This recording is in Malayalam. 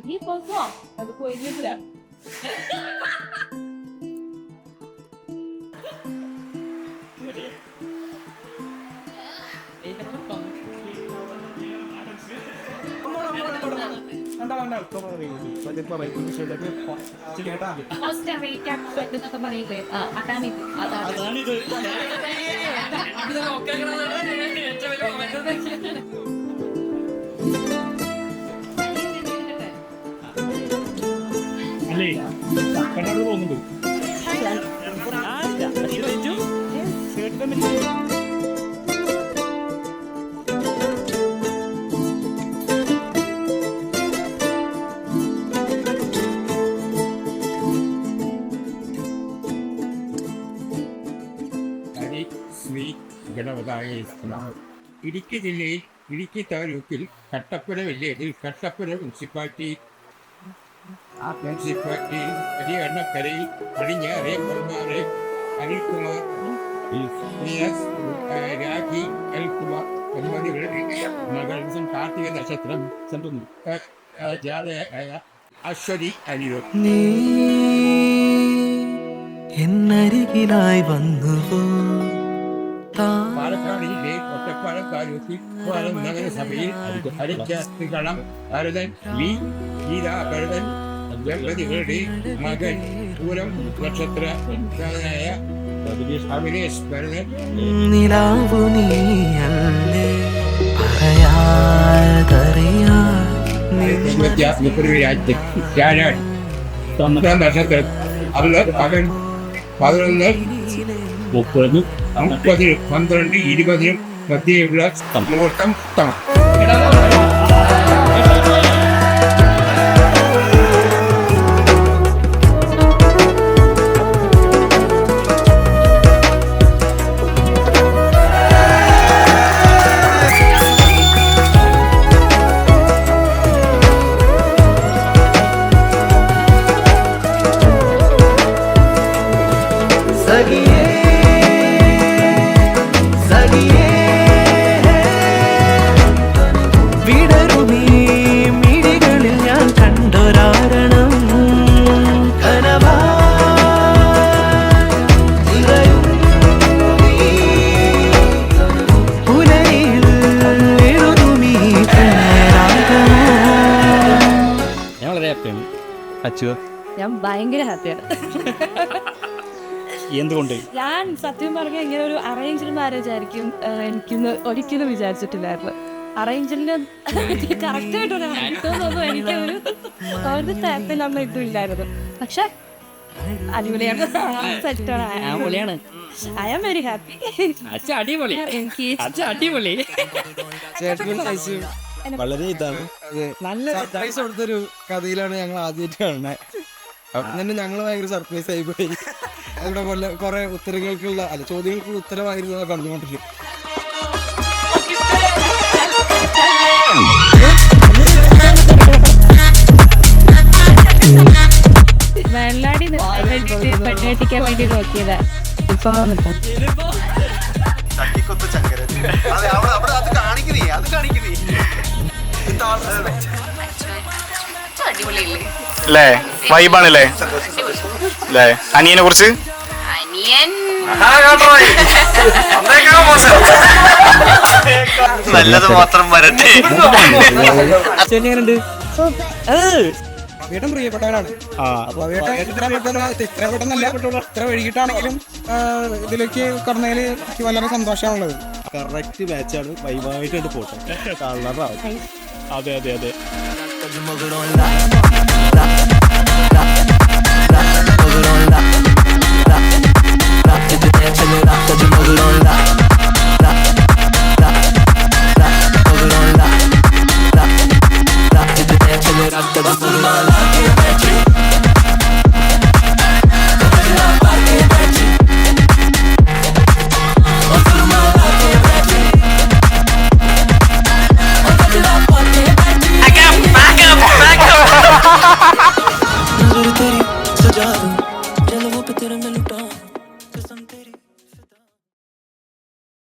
He goes wrong. As a point with them. അല്ലേ കണ്ണൂർ പോകുന്നുണ്ട് ശ്രീ ഗണപതായ ഇടുക്കി ജില്ലയിൽ ഇടുക്കി താലൂക്കിൽ കട്ടപ്പന വില്ലേജിൽ കട്ടപ്പന മുനിസിപ്പാലിറ്റി വലിയ എണ്ണക്കരയിൽ പടിഞ്ഞാറെ പടിഞ്ഞാറ് അനിൽകുമാർ രാഖി അനിൽകുമാർ ദമ്പതികളുടെ മകൾ കാർത്തിക നക്ഷത്രം ജാതയായ അശ്വതി അനിരുദ്ധ നീ എന്നരികിലായി വന്നുവോ പാലക്കാട് ജില്ലയിൽ ഒറ്റപ്പാലം താലൂക്കിൽ പാലം നഗരസഭയിൽ ഹരിജാസ്തികളം ഭരതൻ വി ഗീതാഭരതൻ ദമ്പതികളുടെ മകൻ പൂരം നക്ഷത്ര അഭിനേഷ് ഭരതൻ നിലാവു നീയല്ലേ പറയാതറിയാൻ നക്ഷത്രം അവൻ 11 30 12 20 മധ്യയുള്ള മുഹൂർത്തം മിഴികളിൽ ഞാൻ കണ്ടൊരാരണം പുലയിൽ എഴുതുമീ ഞാൻ വളരെ ഹാപ്പിയാണ് അച്ചുവോ ഞാൻ ഭയങ്കര ഹാപ്പിയാണ്. എന്തുകൊണ്ട് ഞാൻ സത്യം പറഞ്ഞാൽ ഇങ്ങനെ ഒരു അറേഞ്ച്ഡ് മാരേജ് ആയിരിക്കും എനിക്കൊന്ന് ഒരിക്കലും വിചാരിച്ചിട്ടില്ലായിരുന്നു. അറേഞ്ച്ഡിന് കറക്റ്റായിട്ടൊന്നും എനിക്കൊരു ഒരു തരത്തിലൊന്നും ഇതും ഇല്ലായിരുന്നു. പക്ഷെ അടിപൊളിയാണ്, സെറ്റാണ്. I am very happy. അടിപൊളി എനിക്ക് അടിപൊളി വളരെ ഇതാണ് നല്ല സർപ്രൈസ് കൊടുത്തൊരു കഥയിലാണ് ഞങ്ങൾ ആദ്യമായിട്ട് കാണുന്നത്. അപ്പം തന്നെ ഞങ്ങൾ ഭയങ്കര സർപ്രൈസ് ആയി പോയി. അവിടെ പോലെ കുറെ ഉത്തരങ്ങൾക്കുള്ള ചോദ്യങ്ങൾക്കുള്ള ഉത്തരമായിരുന്നു കണ്ടുകൊണ്ടിരിക്കും. വെള്ളാടി പെണ്ണേട്ടിക്കാൻ വേണ്ടി നോക്കിയതാ. ഇപ്പൊ അല്ലേ വൈബാണല്ലേ അല്ലേ? അനിയനെ കുറിച്ച് നല്ലത് മാത്രം വരട്ടെ. വീട്ടും പ്രിയപ്പെട്ടവനാണ്. അപ്പൊ ഇത്ര പെട്ടെന്നല്ല, ഇത്ര വൈകിട്ടാണെങ്കിലും ഇതിലേക്ക് കടന്നതിൽ എനിക്ക് വളരെ സന്തോഷമാണുള്ളത്. കറക്റ്റ് മാച്ചാണ്, വൈബായിട്ട് പോട്ടെ. അതെ അതെ അതെ सजा दूं, चलो वो पे तेरा मैं लुटा